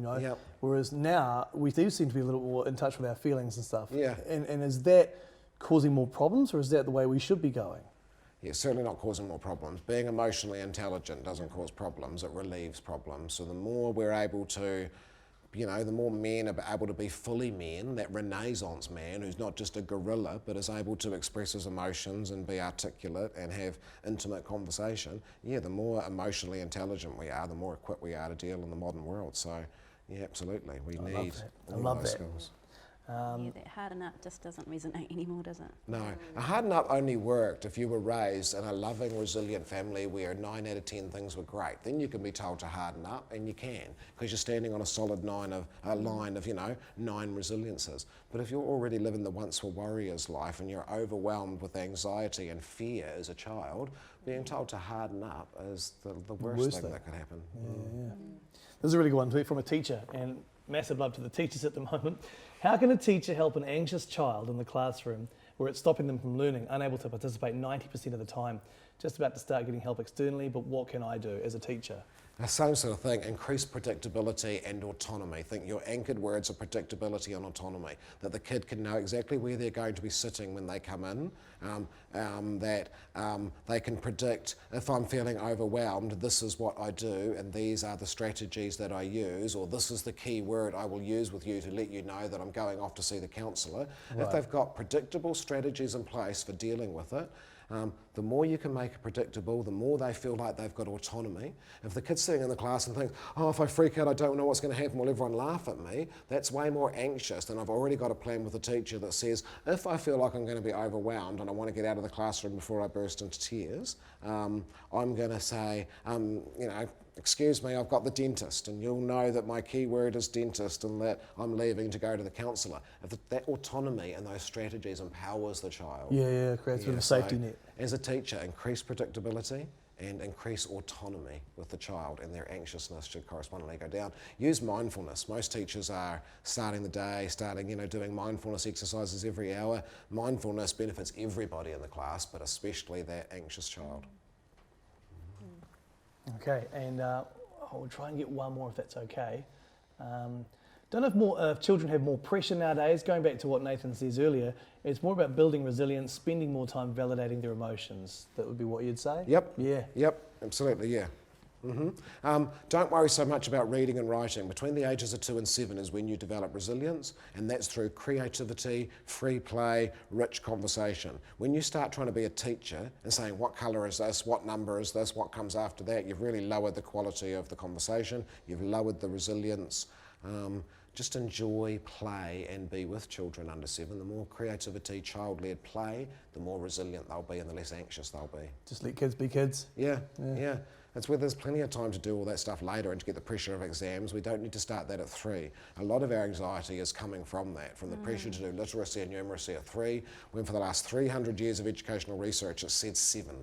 Whereas now we do seem to be a little more in touch with our feelings and stuff. Yeah. And is that causing more problems, or is that the way we should be going? Yeah, certainly not causing more problems. Being emotionally intelligent doesn't cause problems; it relieves problems. So the more we're able to, the more men are able to be fully men, that Renaissance man who's not just a gorilla but is able to express his emotions and be articulate and have intimate conversation, the more emotionally intelligent we are, the more equipped we are to deal in the modern world. So, absolutely, we need all those skills. That harden up just doesn't resonate anymore, does it? No, a harden up only worked if you were raised in a loving, resilient family where 9 out of 10 things were great. Then you can be told to harden up, and you can, because you're standing on a solid line of 9 resiliences. But if you're already living the once were warrior's life and you're overwhelmed with anxiety and fear as a child, being told to harden up is the worst thing that could happen. This is a really good one from a teacher, and massive love to the teachers at the moment. How can a teacher help an anxious child in the classroom where it's stopping them from learning, unable to participate 90% of the time, just about to start getting help externally, but what can I do as a teacher? The same sort of thing, increase predictability and autonomy. Think your anchored words are predictability and autonomy, that the kid can know exactly where they're going to be sitting when they come in, that they can predict, if I'm feeling overwhelmed, this is what I do and these are the strategies that I use, or this is the key word I will use with you to let you know that I'm going off to see the counsellor. Right. If they've got predictable strategies in place for dealing with it, the more you can make it predictable, the more they feel like they've got autonomy. If the kid's sitting in the class and thinks, oh, if I freak out, I don't know what's going to happen, will everyone laugh at me? That's way more anxious than I've already got a plan with a teacher that says, if I feel like I'm going to be overwhelmed and I want to get out of the classroom before I burst into tears, I'm going to say, excuse me, I've got the dentist, and you'll know that my key word is dentist and that I'm leaving to go to the counsellor. If that autonomy and those strategies empowers the child. Yeah, creates a bit of a safety net. As a teacher, increase predictability and increase autonomy with the child, and their anxiousness should correspondingly go down. Use mindfulness. Most teachers are starting the day, doing mindfulness exercises every hour. Mindfulness benefits everybody in the class, but especially that anxious child. Okay, and I'll try and get one more if that's okay. Don't know if children have more pressure nowadays. Going back to what Nathan says earlier, it's more about building resilience, spending more time validating their emotions. That would be what you'd say? Yep. Yeah. Yep, absolutely, yeah. Don't worry so much about reading and writing. Between the ages of 2 and 7 is when you develop resilience, and that's through creativity, free play, rich conversation. When you start trying to be a teacher and saying, what colour is this, what number is this, what comes after that, you've really lowered the quality of the conversation, you've lowered the resilience. Just enjoy play and be with children under 7. The more creativity, child-led play, the more resilient they'll be and the less anxious they'll be. Just let kids be kids? Yeah. That's where there's plenty of time to do all that stuff later and to get the pressure of exams. We don't need to start that at 3. A lot of our anxiety is coming from that, from the pressure to do literacy and numeracy at 3, when for the last 300 years of educational research it said 7.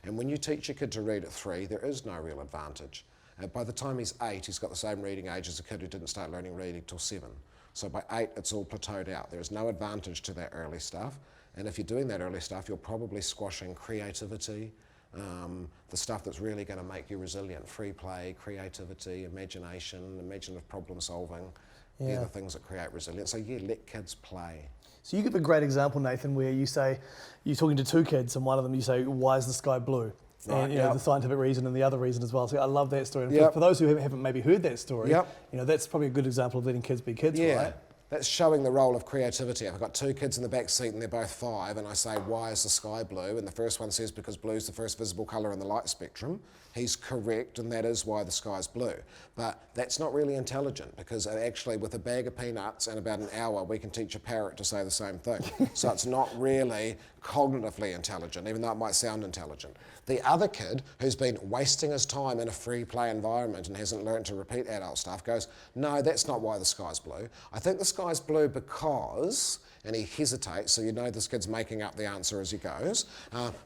And when you teach a kid to read at 3, there is no real advantage. By the time he's 8, he's got the same reading age as a kid who didn't start learning reading till 7. So by 8, it's all plateaued out. There's no advantage to that early stuff. And if you're doing that early stuff, you're probably squashing creativity, the stuff that's really going to make you resilient. Free play, creativity, imagination, imaginative problem solving. They're the things that create resilience. So let kids play. So you give a great example, Nathan, where you say, you're talking to 2 kids and one of them you say, why is the sky blue? Right, and the scientific reason and the other reason as well. So I love that story. And for those who haven't maybe heard that story, that's probably a good example of letting kids be kids, right? That's showing the role of creativity. If I've got 2 kids in the back seat and they're both 5 and I say, why is the sky blue? And the first one says, because blue is the first visible colour in the light spectrum. He's correct, and that is why the sky's blue. But that's not really intelligent, because actually with a bag of peanuts and about an hour, we can teach a parrot to say the same thing. So it's not really cognitively intelligent, even though it might sound intelligent. The other kid, who's been wasting his time in a free play environment and hasn't learned to repeat adult stuff, goes, no, that's not why the sky's blue. I think the sky's blue because, and he hesitates, so you know this kid's making up the answer as he goes,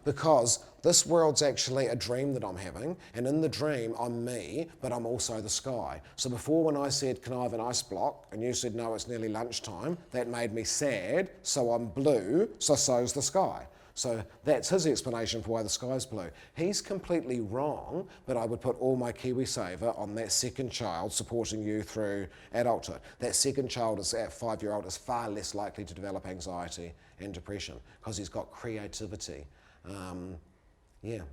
because this world's actually a dream that I'm having, and in the dream I'm me, but I'm also the sky. So before, when I said, can I have an ice block, and you said, no, it's nearly lunchtime, that made me sad, so I'm blue, so so's the sky. So that's his explanation for why the sky's blue. He's completely wrong, but I would put all my KiwiSaver on that second child supporting you through adulthood. That second child, that 5-year-old, is far less likely to develop anxiety and depression because he's got creativity.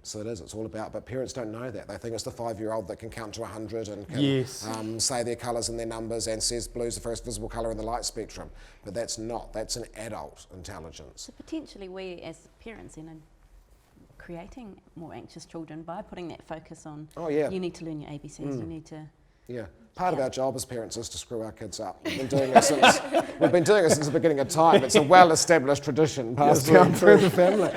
So it is. It's all about, but parents don't know that. They think it's the 5-year-old that can count to 100 and can say their colours and their numbers and says blue's the first visible colour in the light spectrum. But that's not. That's an adult intelligence. So potentially we as parents are creating more anxious children by putting that focus on, you need to learn your ABCs, you need to... Yeah. Part of our job as parents is to screw our kids up. We've been doing it since the beginning of time. It's a well-established tradition passed down through the family.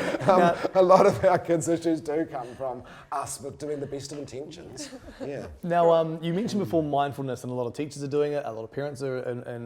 A lot of our kids' issues do come from us doing the best of intentions. Yeah. Now, you mentioned before mindfulness, and a lot of teachers are doing it. A lot of parents are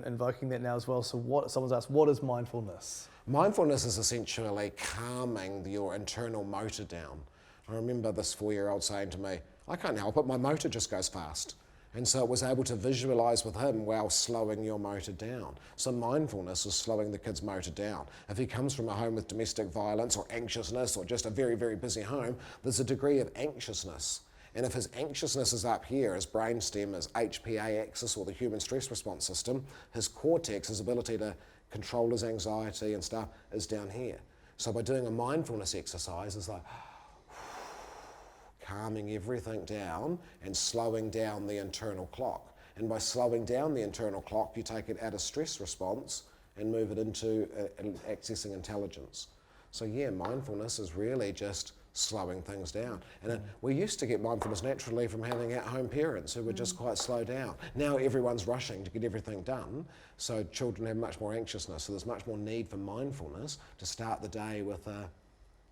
invoking that now as well. So someone's asked, what is mindfulness? Mindfulness is essentially calming your internal motor down. I remember this 4-year-old saying to me, I can't help it, my motor just goes fast. And so it was able to visualize with him while slowing your motor down. So mindfulness is slowing the kid's motor down. If he comes from a home with domestic violence or anxiousness or just a very, very busy home, there's a degree of anxiousness. And if his anxiousness is up here, his brainstem, his HPA axis or the human stress response system, his cortex, his ability to control his anxiety and stuff, is down here. So by doing a mindfulness exercise, it's like calming everything down and slowing down the internal clock. And by slowing down the internal clock, you take it out of stress response and move it into accessing intelligence. So yeah, mindfulness is really just slowing things down. And we used to get mindfulness naturally from having at-home parents who would just quite slow down. Now everyone's rushing to get everything done, so children have much more anxiousness, so there's much more need for mindfulness to start the day with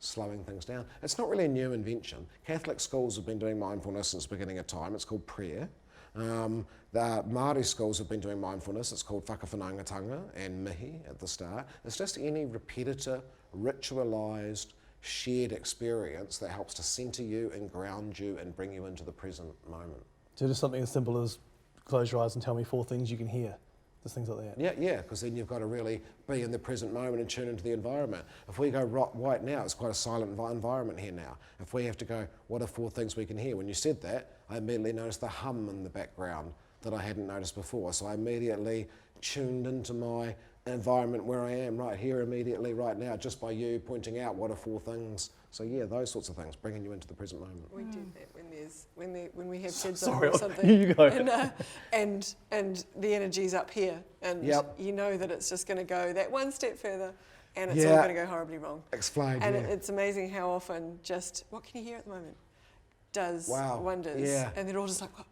slowing things down. It's not really a new invention. Catholic schools have been doing mindfulness since the beginning of time. It's called prayer. The Māori schools have been doing mindfulness. It's called whakawhanaungatanga and mihi at the start. It's just any repetitive, ritualised, shared experience that helps to centre you and ground you and bring you into the present moment. So just something as simple as close your eyes and tell me 4 things you can hear. Just things like that. Yeah, because then you've got to really be in the present moment and tune into the environment. If we go right now, it's quite a silent environment here now. If we have to go, what are 4 things we can hear? When you said that, I immediately noticed the hum in the background that I hadn't noticed before. So I immediately tuned into my environment where I am right here immediately right now, just by you pointing out what are 4 things. So yeah, those sorts of things, bringing you into the present moment. We do that when we have kids Sorry, on or something. you go. And the energy's up here, and you know that it's just going to go that one step further, and it's all going to go horribly wrong. Explain. And it's amazing how often just what can you hear at the moment does wonders. Yeah. And they're all just like, what?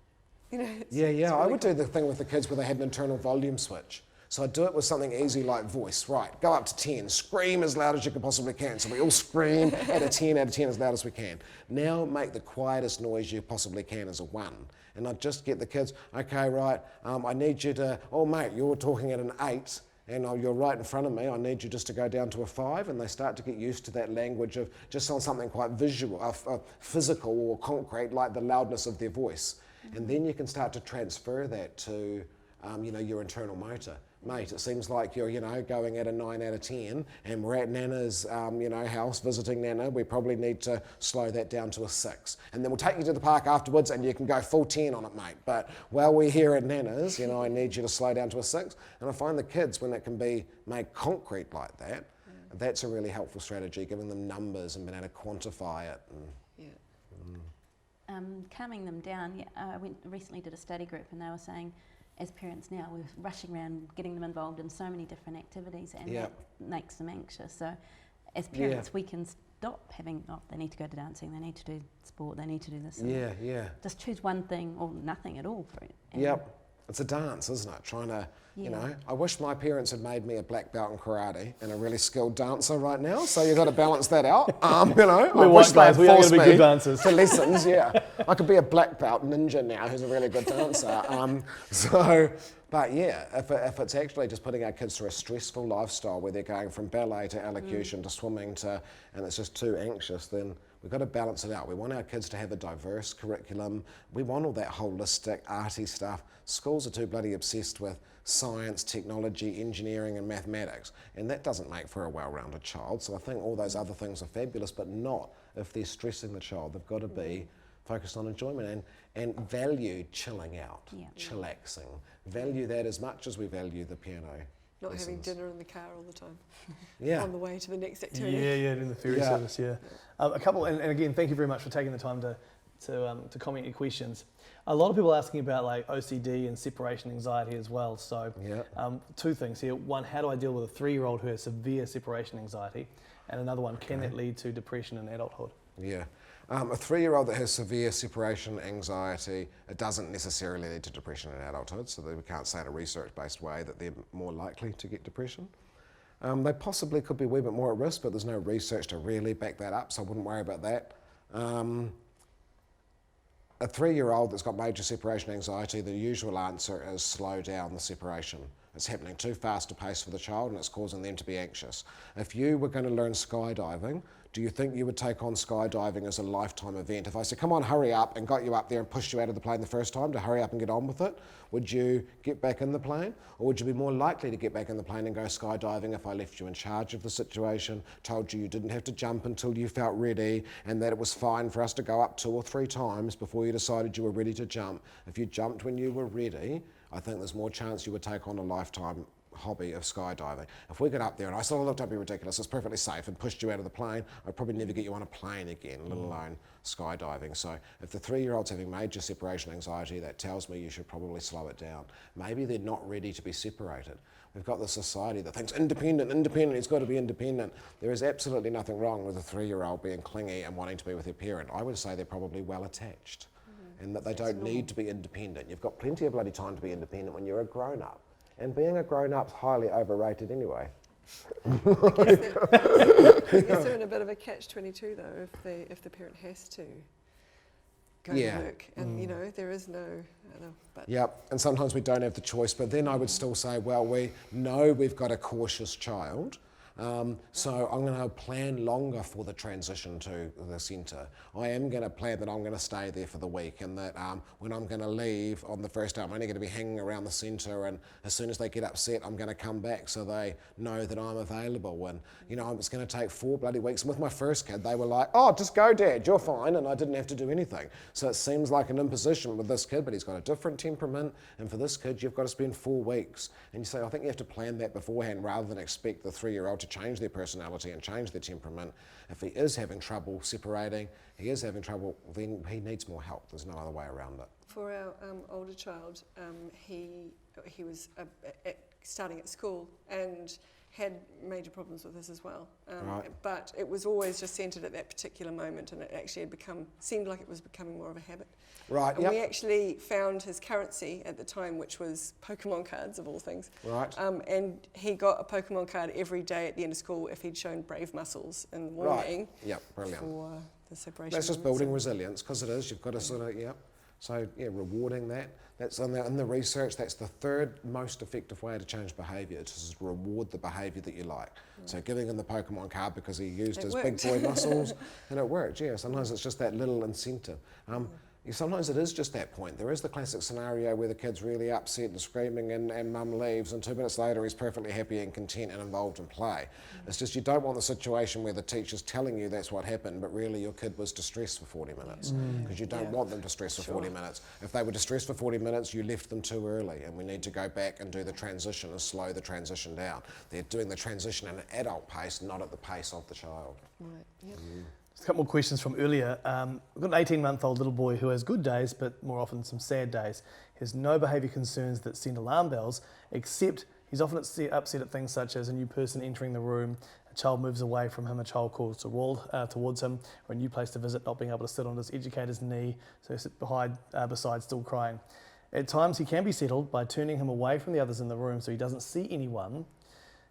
You know. It's I really would do the thing with the kids where they had an internal volume switch. So I'd do it with something easy like voice. Right, go up to 10, scream as loud as you can possibly can. So we all scream at a 10 out of 10 as loud as we can. Now make the quietest noise you possibly can as a 1. And I'd just get the kids, okay, right, I need you to, oh mate, you're talking at an 8 and you're right in front of me, I need you just to go down to a 5, and they start to get used to that language of just on something quite visual, physical or concrete, like the loudness of their voice. And then you can start to transfer that to your internal motor. Mate, it seems like you're, going at a 9 out of 10, and we're at Nana's, house visiting Nana. We probably need to slow that down to a 6. And then we'll take you to the park afterwards and you can go full 10 on it, mate. But while we're here at Nana's, I need you to slow down to a 6. And I find the kids, when it can be made concrete like that, that's a really helpful strategy, giving them numbers and being able to quantify it. Calming them down, I recently did a study group, and they were saying, as parents now, we're rushing around getting them involved in so many different activities, and that makes them anxious. So as parents, we can stop having, they need to go to dancing, they need to do sport, they need to do this. Just choose one thing or nothing at all for it. It's a dance, isn't it? Trying to, I wish my parents had made me a black belt in karate and a really skilled dancer right now. So you've got to balance that out. I wish they had forced me good dancers. To lessons. I could be a black belt ninja now who's a really good dancer. But if it's actually just putting our kids through a stressful lifestyle where they're going from ballet to elocution to swimming and it's just too anxious, then we've got to balance it out. We want our kids to have a diverse curriculum. We want all that holistic, arty stuff. Schools are too bloody obsessed with science, technology, engineering and mathematics, and that doesn't make for a well-rounded child. So I think all those other things are fabulous, but not if they're stressing the child. They've got to be focused on enjoyment and value chilling out, chillaxing. Value that as much as we value the piano. Not having dinner in the car all the time. On the way to the next activity. In the ferry service, a couple, and again, thank you very much for taking the time to comment your questions. A lot of people are asking about like OCD and separation anxiety as well. So 2 things here. One, how do I deal with a 3-year-old who has severe separation anxiety? And another one, can that lead to depression in adulthood? A 3-year-old that has severe separation anxiety, it doesn't necessarily lead to depression in adulthood, so that we can't say in a research-based way that they're more likely to get depression. They possibly could be a wee bit more at risk, but there's no research to really back that up, so I wouldn't worry about that. A 3-year-old that's got major separation anxiety, the usual answer is slow down the separation. It's happening too fast a pace for the child and it's causing them to be anxious. If you were going to learn skydiving, do you think you would take on skydiving as a lifetime event? If I said, come on, hurry up, and got you up there and pushed you out of the plane the first time to hurry up and get on with it, would you get back in the plane? Or would you be more likely to get back in the plane and go skydiving if I left you in charge of the situation, told you you didn't have to jump until you felt ready, and that it was fine for us to go up 2 or 3 times before you decided you were ready to jump? If you jumped when you were ready, I think there's more chance you would take on a lifetime hobby of skydiving. If we got up there and I still looked up, be ridiculous, it's perfectly safe, and pushed you out of the plane, I'd probably never get you on a plane again, let alone skydiving. So if the 3-year-old's having major separation anxiety, that tells me you should probably slow it down. Maybe they're not ready to be separated. We've got this society that thinks independent, it's got to be independent. There is absolutely nothing wrong with a 3-year-old being clingy and wanting to be with their parent. I would say they're probably well attached and that they don't need to be independent. You've got plenty of bloody time to be independent when you're a grown-up. And being a grown-up's highly overrated anyway. I guess they're in a bit of a catch-22 though, if the parent has to go to work, and you know there is no other. But yep, and sometimes we don't have the choice. But then I would still say, well, we know we've got a cautious child. So I'm going to plan longer for the transition to the centre. I am going to plan that I'm going to stay there for the week, and that when I'm going to leave on the first day, I'm only going to be hanging around the centre, and as soon as they get upset, I'm going to come back so they know that I'm available. And you know, it's going to take 4 bloody weeks. And with my first kid, they were like, oh, just go, Dad, you're fine, and I didn't have to do anything. So it seems like an imposition with this kid, but he's got a different temperament, and for this kid, you've got to spend 4 weeks. And you say, I think you have to plan that beforehand rather than expect the 3-year-old to change their personality and change their temperament. If he is having trouble separating, he is having trouble, then he needs more help. There's no other way around it. for our older child, he was starting at school and had major problems with this as well. Right. But it was always just centred at that particular moment, and it actually had seemed like it was becoming more of a habit. Right. And yep. we actually found his currency at the time, which was Pokemon cards of all things. Right. And he got a Pokemon card every day at the end of school if he'd shown brave muscles in the morning. Right. Yep. Brilliant. For the separation. That's just building resilience, because it is. You've got to sort of So yeah, rewarding that. That's in the research. That's the third most effective way to change behaviour. To just reward the behaviour that you like. Right. So giving him the Pokemon card because he used his big boy muscles, and it worked. Yeah. Sometimes it's just that little incentive. Sometimes it is just that point. There is the classic scenario where the kid's really upset and screaming and mum leaves, and 2 minutes later he's perfectly happy and content and involved in play. It's just you don't want the situation where the teacher's telling you that's what happened, but really your kid was distressed for 40 minutes, because you don't want them distressed for 40 minutes. If they were distressed for 40 minutes, you left them too early, and we need to go back and do the transition and slow the transition down. They're doing the transition at an adult pace, not at the pace of the child. Right. Yep. Just a couple more questions from earlier. We've got an 18-month-old little boy who has good days, but more often some sad days. He has no behaviour concerns that send alarm bells, except he's often upset at things such as a new person entering the room, a child moves away from him, a child calls towards him, or a new place to visit, not being able to sit on his educator's knee, so he sits beside still crying. At times he can be settled by turning him away from the others in the room so he doesn't see anyone.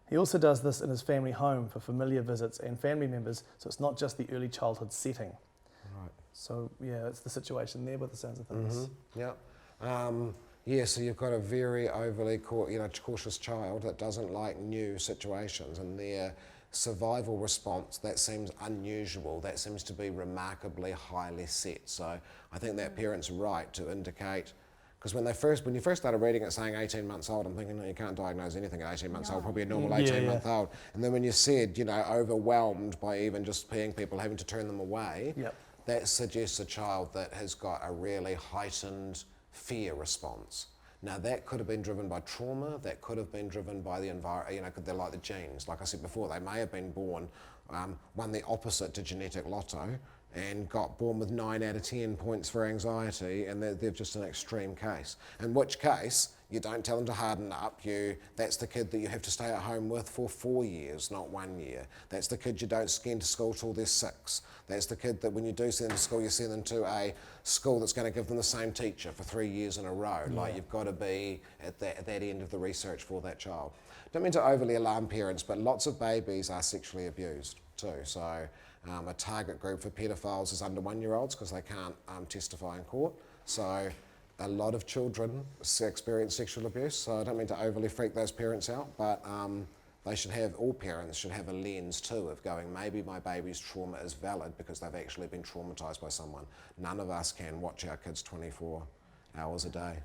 He also does this in his family home for familiar visits and family members, so it's not just the early childhood setting. Right. So yeah, it's the situation there by the sounds of things. Mm-hmm. Yeah. So you've got a very overly cautious child that doesn't like new situations, and their survival response, that seems unusual. That seems to be remarkably highly set. So I think that parent's right to indicate. Because when you first started reading it saying 18 months old, I'm thinking, no, you can't diagnose anything at 18 months old, probably a normal 18-month-old. And then when you said, overwhelmed by even just seeing people having to turn them away, that suggests a child that has got a really heightened fear response. Now that could have been driven by trauma, that could have been driven by the environment, they're like the genes. Like I said before, they may have been born, won the opposite to genetic lotto, and got born with 9 out of 10 points for anxiety, and they're just an extreme case. In which case, you don't tell them to harden up. That's the kid that you have to stay at home with for 4 years, not 1 year. That's the kid you don't send to school till they're 6. That's the kid that when you do send them to school, you send them to a school that's going to give them the same teacher for 3 years in a row. Yeah. Like, you've got to be at that end of the research for that child. Don't mean to overly alarm parents, but lots of babies are sexually abused too. So a target group for paedophiles is under 1-year-olds because they can't testify in court. So a lot of children experience sexual abuse, so I don't mean to overly freak those parents out, but all parents should have a lens too of going, maybe my baby's trauma is valid because they've actually been traumatised by someone. None of us can watch our kids 24 hours a day.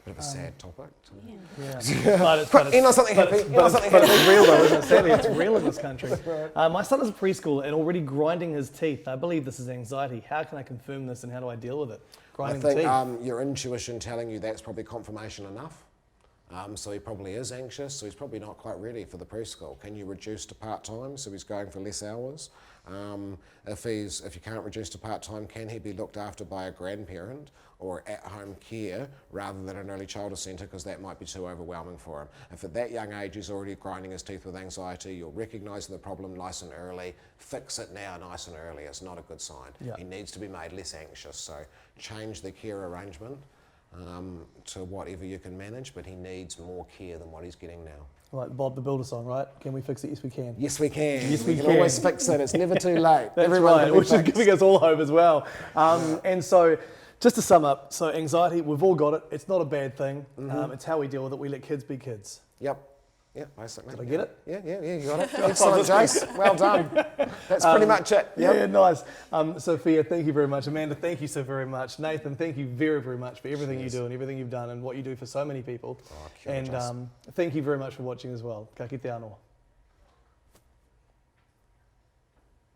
Bit of a sad topic. Something happy. But it's real though, isn't it? Sadly, it's real in this country. My son is a preschooler and already grinding his teeth. I believe this is anxiety. How can I confirm this and how do I deal with it? Grinding I the think your intuition telling you that's probably confirmation enough. So he probably is anxious, so he's probably not quite ready for the preschool. Can you reduce to part-time so he's going for less hours? If you can't reduce to part-time, can he be looked after by a grandparent or at-home care rather than an early childhood centre, because that might be too overwhelming for him. If at that young age he's already grinding his teeth with anxiety, you're recognising the problem nice and early, fix it now nice and early. It's not a good sign. Yeah. He needs to be made less anxious, so change the care arrangement to whatever you can manage, but he needs more care than what he's getting now. Like Bob the Builder song, right? Can we fix it? Yes, we can. Yes, we can. Yes, we can always fix it. It's never too late. That's right, which is giving us all hope as well. And so, just to sum up, so anxiety, we've all got it. It's not a bad thing. It's how we deal with it. We let kids be kids. Yep. Yeah, basically. Did I get it? Yeah, you got it. Excellent, Jace. Well done. That's pretty much it. Yep. Yeah, nice. Sophia, thank you very much. Amanda, thank you so very much. Nathan, thank you very, very much for everything you do and everything you've done and what you do for so many people. And thank you very much for watching as well. Ka kite anō.